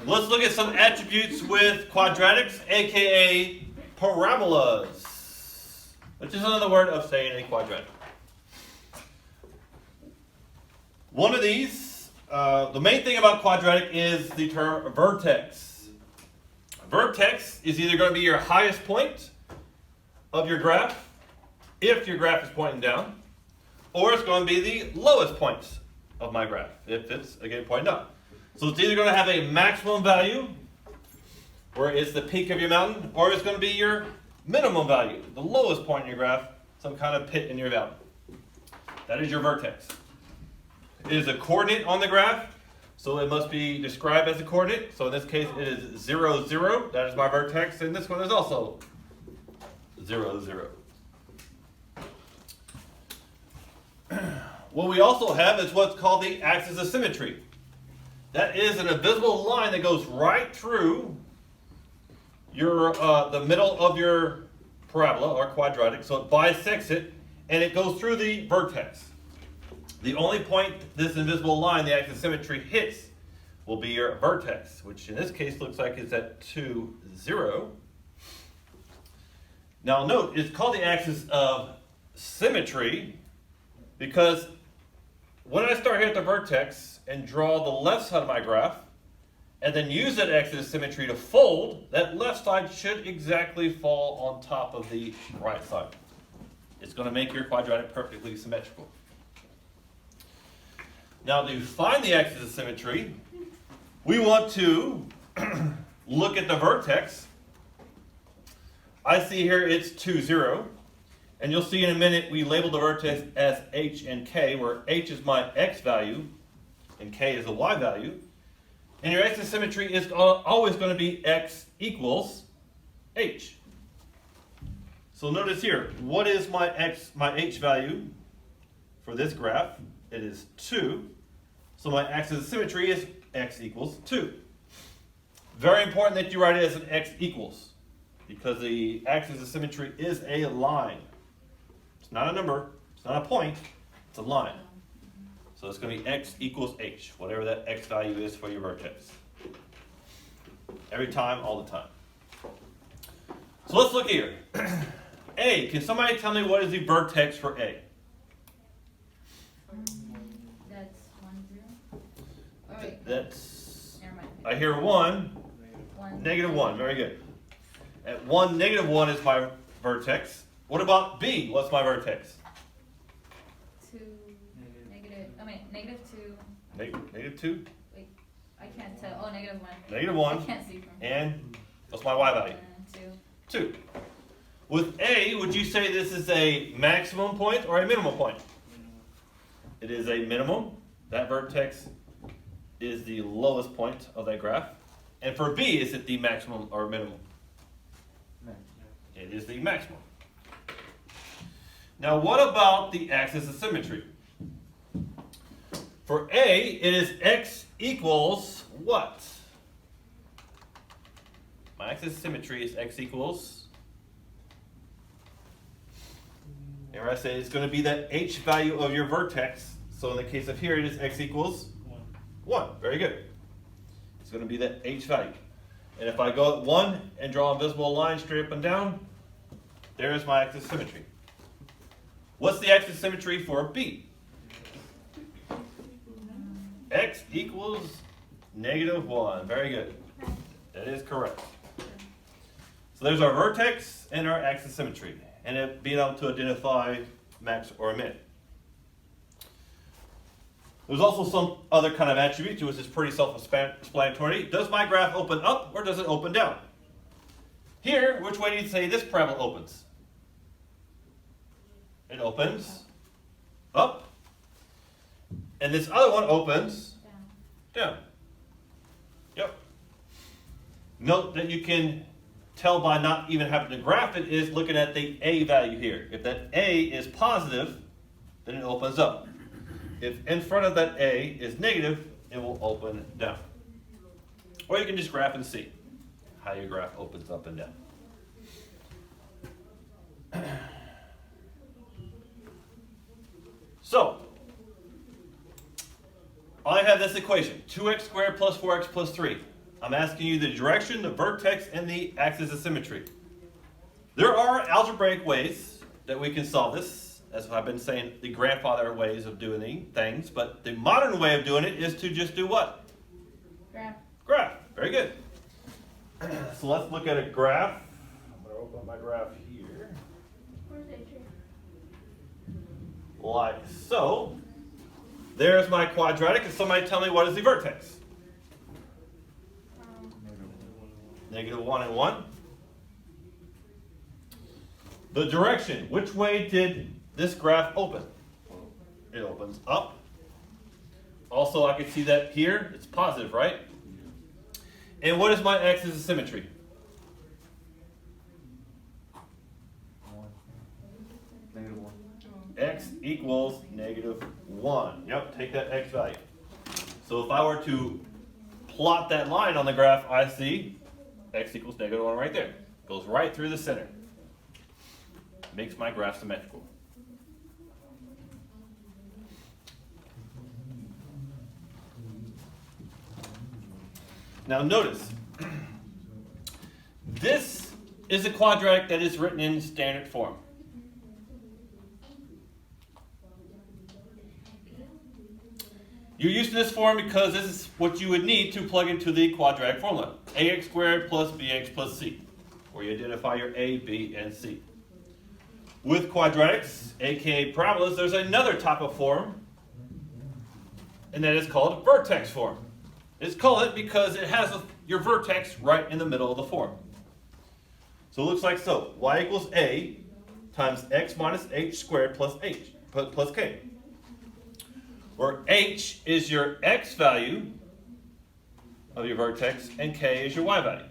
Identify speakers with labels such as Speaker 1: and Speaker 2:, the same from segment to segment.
Speaker 1: Let's look at some attributes with quadratics, aka parabolas, which is another word of saying a quadratic. One of these, the main thing about quadratic is the term vertex. Vertex is either going to be your highest point of your graph, if your graph is pointing down, or it's going to be the lowest point of my graph, if it's, again, pointing up. So it's either going to have a maximum value, where it's the peak of your mountain, or it's going to be your minimum value, the lowest point in your graph, some kind of pit in your valley. That is your vertex. It is a coordinate on the graph, so it must be described as a coordinate. So in this case, it is 0, 0. That is my vertex, and this one is also 0, 0. What we also have is what's called the axis of symmetry. That is an invisible line that goes right through your the middle of your parabola or quadratic. So it bisects it, and it goes through the vertex. The only point this invisible line, the axis of symmetry, hits will be your vertex, which in this case looks like it's at 2, 0. Now note, it's called the axis of symmetry because when I start here at the vertex and draw the left side of my graph, and then use that axis of symmetry to fold, that left side should exactly fall on top of the right side. It's going to make your quadratic perfectly symmetrical. Now to find the axis of symmetry, we want to look at the vertex. I see here it's 2, 0. And you'll see in a minute we label the vertex as h and k, where h is my x value and k is the y value. And your axis of symmetry is always going to be x equals h. So notice here, what is my h value for this graph? It is 2. So my axis of symmetry is x equals 2. Very important that you write it as an x equals, because the axis of symmetry is a line. It's not a number, it's not a point, it's a line. So it's going to be x equals h, whatever that x value is for your vertex. Every time, all the time. So let's look here. A, can somebody tell me what is the vertex for A?
Speaker 2: That's 1, 0. All right.
Speaker 1: That's,
Speaker 2: Never mind.
Speaker 1: I hear 1,
Speaker 2: 1,
Speaker 1: negative 1, very good. At 1, negative 1 is my vertex. What about B? What's my vertex?
Speaker 2: 2, negative 2.
Speaker 1: Negative 2?
Speaker 2: Wait, I can't tell. Oh, negative 1.
Speaker 1: Negative 1.
Speaker 2: I can't see from here.
Speaker 1: And what's my y value?
Speaker 2: 2.
Speaker 1: 2. With A, would you say this is a maximum point or a minimum point? It is a minimum. That vertex is the lowest point of that graph. And for B, is it the maximum or minimum? It is the maximum. Now what about the axis of symmetry? For A, it is x equals what? My axis of symmetry is x equals, and I say it's going to be that h value of your vertex. So in the case of here, it is x equals 1. Very good. It's going to be that h value. And if I go at 1 and draw a invisible line straight up and down, there is my axis of symmetry. What's the axis of symmetry for B? X equals negative 1. Very good. That is correct. So there's our vertex and our axis of symmetry, and it being able to identify max or min. There's also some other kind of attribute which is pretty self-explanatory. Does my graph open up or does it open down? Here, which way do you say this parabola opens? It opens up. And this other one opens down. Yep. Note that you can tell by not even having to graph it is looking at the A value here. If that A is positive, then it opens up. If in front of that A is negative, it will open down. Or you can just graph and see how your graph opens up and down. So, I have this equation, 2x squared plus 4x plus 3. I'm asking you the direction, the vertex, and the axis of symmetry. There are algebraic ways that we can solve this, as I've been saying, the grandfather ways of doing things, but the modern way of doing it is to just do what?
Speaker 2: Graph.
Speaker 1: Graph. Very good. So let's look at a graph. I'm going to open my graph here.
Speaker 2: Where's A tree?
Speaker 1: Like so. There's my quadratic, and somebody tell me what is the vertex? Negative 1 and 1. The direction, which way did this graph open? It opens up. Also, I can see that here, it's positive, right? And what is my axis of symmetry?
Speaker 3: 1. Negative 1.
Speaker 1: X equals negative 1. Yep, take that x value. So if I were to plot that line on the graph, I see x equals negative 1 right there. Goes right through the center. Makes my graph symmetrical. Now notice, this is a quadratic that is written in standard form. You're used to this form because this is what you would need to plug into the quadratic formula. Ax squared plus bx plus c, where you identify your a, b, and c. With quadratics, aka parabolas, there's another type of form, and that is called vertex form. It's called it because it has your vertex right in the middle of the form. So it looks like so. Y equals a times x minus h squared plus h plus k. Where h is your x value of your vertex and k is your y value,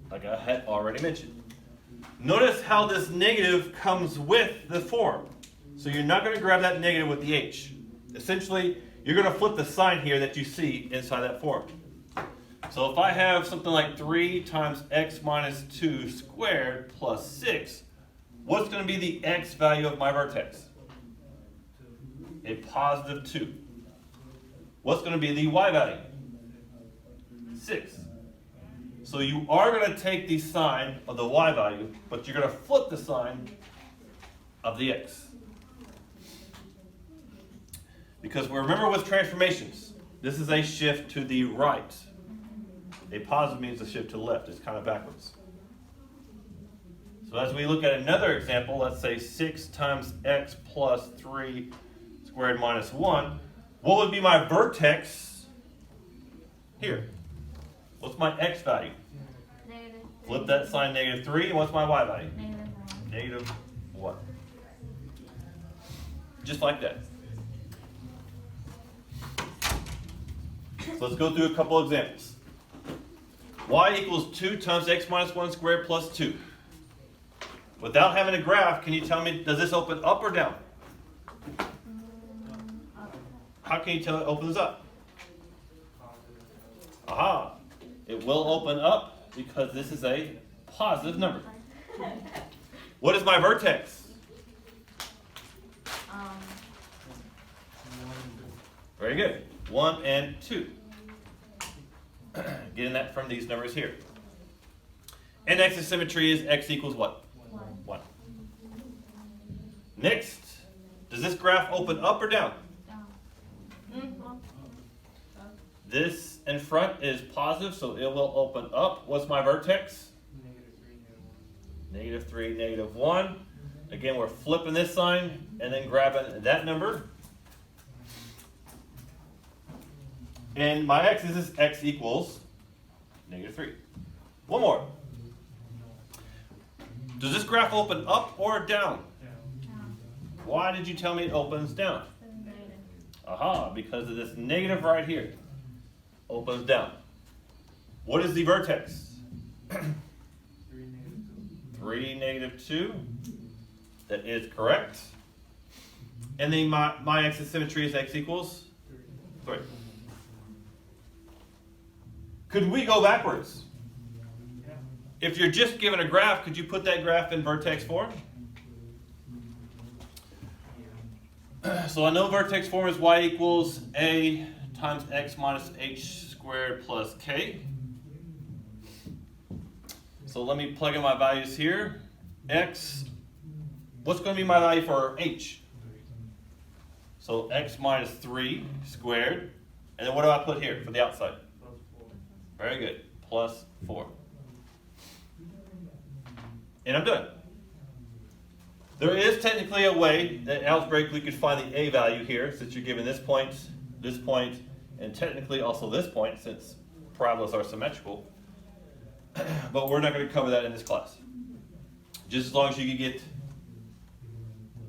Speaker 1: like I had already mentioned. Notice how this negative comes with the form. So you're not going to grab that negative with the h. Essentially, you're going to flip the sign here that you see inside that form. So if I have something like 3 times x minus 2 squared plus 6, what's going to be the x value of my vertex? A positive 2. What's going to be the y value? 6. So you are going to take the sign of the y value, but you're going to flip the sign of the x. Because remember with transformations, this is a shift to the right. A positive means a shift to the left. It's kind of backwards. So as we look at another example, let's say 6 times x plus 3 squared minus 1, what would be my vertex here? What's my x value?
Speaker 2: Negative.
Speaker 1: Flip that sign, negative 3, and what's my y value?
Speaker 2: Negative 1.
Speaker 1: Negative 1. Just like that. So let's go through a couple examples. Y equals 2 times x minus 1 squared plus 2. Without having a graph, can you tell me, does this open up or down?
Speaker 2: Up.
Speaker 1: How can you tell it opens up? Aha. It will open up because this is a positive number. What is my vertex? Very good. 1 and 2. Getting that from these numbers here. And axis of symmetry is x equals what? 1. Next, does this graph open up or down?
Speaker 2: Down.
Speaker 1: This in front is positive, so it will open up. What's my vertex? Negative 3, negative 1. Again, we're flipping this sign and then grabbing that number. And my axis is x equals negative 3. One more. Does this graph open up or down?
Speaker 2: Down.
Speaker 1: Why did you tell me it opens down?
Speaker 2: Negative.
Speaker 1: Aha, because of this negative right here. Opens down. What is the vertex? 3, negative 2. That is correct. And then my axis symmetry is x equals 3. Could we go backwards? If you're just given a graph, could you put that graph in vertex form? So I know vertex form is y equals a times x minus h squared plus k. So let me plug in my values here. X, what's going to be my value for h? So x minus 3 squared. And then what do I put here for the outside? Very good. Plus 4. And I'm done. There is technically a way that algebraically we could find the a value here, since you're given this point, and technically also this point, since parabolas are symmetrical. But we're not going to cover that in this class. Just as long as you can get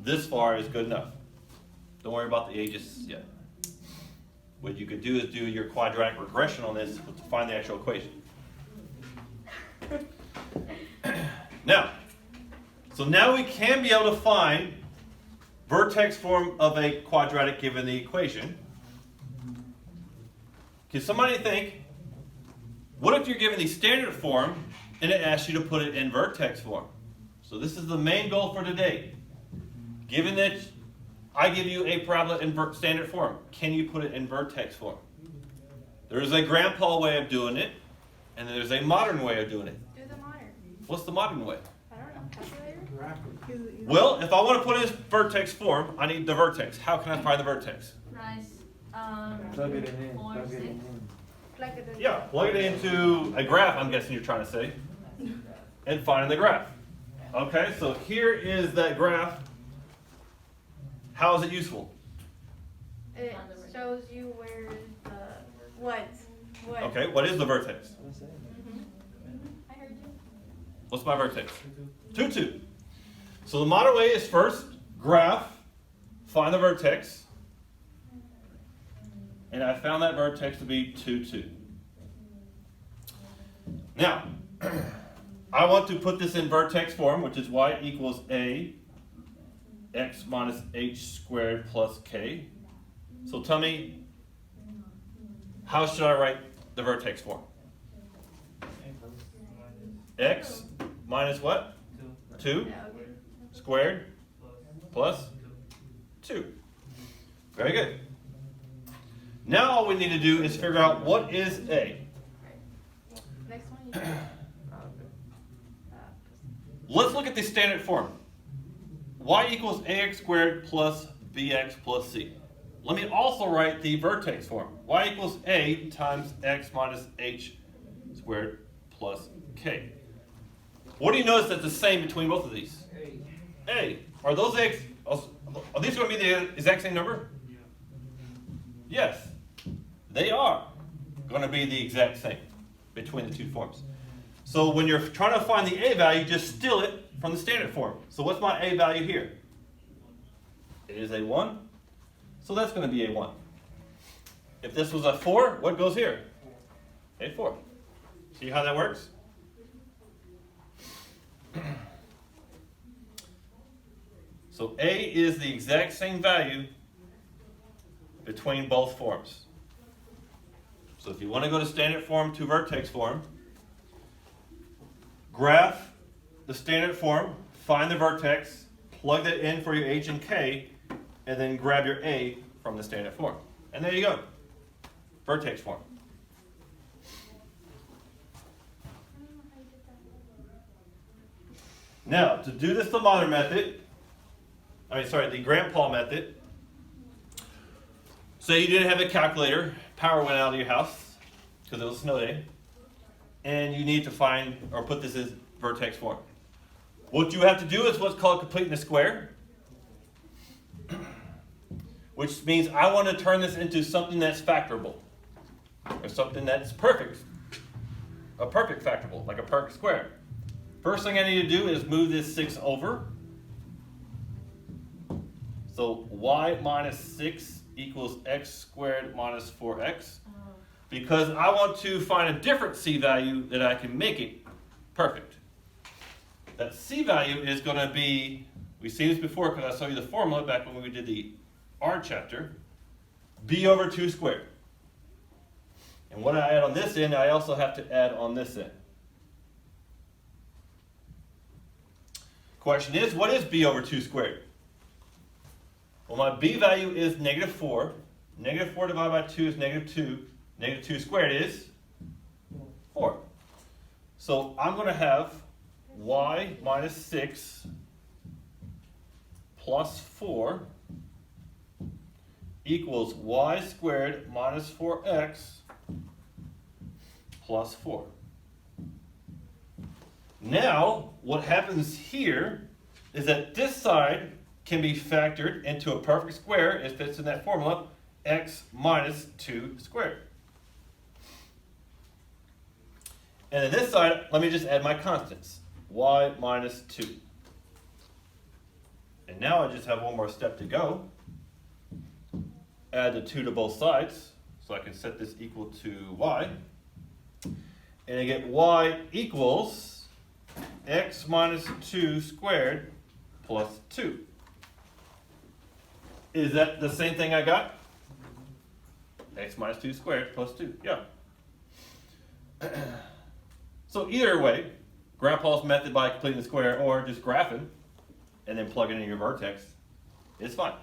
Speaker 1: this far is good enough. Don't worry about the ages yet. What you could do is do your quadratic regression on this to find the actual equation. Now we can be able to find vertex form of a quadratic given the equation. Can somebody think, what if you're given the standard form and it asks you to put it in vertex form? So this is the main goal for today. Given that I give you a parabola in standard form, can you put it in vertex form? There is a grandpa way of doing it, and there's a modern way of doing it.
Speaker 2: Do the modern.
Speaker 1: What's the modern way?
Speaker 2: I don't know. Calculator?
Speaker 1: Well, if I want to put it in vertex form, I need the vertex. How can I find the vertex?
Speaker 2: Nice.
Speaker 3: Plug it in.
Speaker 2: 4, 6. Plug it in.
Speaker 1: Yeah, plug it into a graph, I'm guessing you're trying to say, and find the graph. Okay, so here is that graph. How is it useful?
Speaker 2: It shows you where the what.
Speaker 1: Okay, what is the vertex?
Speaker 2: I heard you.
Speaker 1: What's my vertex? 2, 2. So the modern way is first graph, find the vertex, and I found that vertex to be 2, 2. Now, I want to put this in vertex form, which is y equals a x minus h squared plus k. So tell me, how should I write the vertex form? X minus what? 2 squared plus 2. Very good. Now all we need to do is figure out what is a.
Speaker 2: Next one. You
Speaker 1: Let's look at the standard form. Y equals ax squared plus bx plus c. Let me also write the vertex form. Y equals a times x minus h squared plus k. What do you notice that's the same between both of these? A. Are those x? Are these going to be the exact same number? Yes, they are going to be the exact same between the two forms. So when you're trying to find the a value, just steal it from the standard form. So what's my a value here? It is a 1. So that's going to be a 1. If this was a 4, what goes here? A 4. See how that works? So a is the exact same value between both forms. So if you want to go to standard form to vertex form, graph the standard form, find the vertex, plug that in for your h and k, and then grab your a from the standard form. And there you go. Vertex form. Now, to do this the modern method, the grandpa method, say you didn't have a calculator, power went out of your house because it was a snow day, and you need to find or put this in vertex form. What you have to do is what's called completing the square, which means I want to turn this into something that's factorable, or something that's perfect, a perfect factorable, like a perfect square. First thing I need to do is move this 6 over. So y minus 6 equals x squared minus 4x. Because I want to find a different c value that I can make it perfect. That c value is going to be, we've seen this before because I showed you the formula back when we did the R chapter, b over 2 squared. And what I add on this end, I also have to add on this end. Question is, what is b over 2 squared? Well, my b value is -4. Negative 4 divided by 2 is negative 2. Negative 2 squared is 4. So I'm going to have y minus 6 plus 4 equals y squared minus 4x plus 4. Now, what happens here is that this side can be factored into a perfect square. It fits in that formula, x minus 2 squared. And then this side, let me just add my constants, y minus 2. And now I just have one more step to go. Add the 2 to both sides, so I can set this equal to y. And I get y equals x minus 2 squared plus 2. Is that the same thing I got? X minus 2 squared plus 2, yeah. So either way, Grandpa's method by completing the square or just graphing and then plugging in your vertex is fine.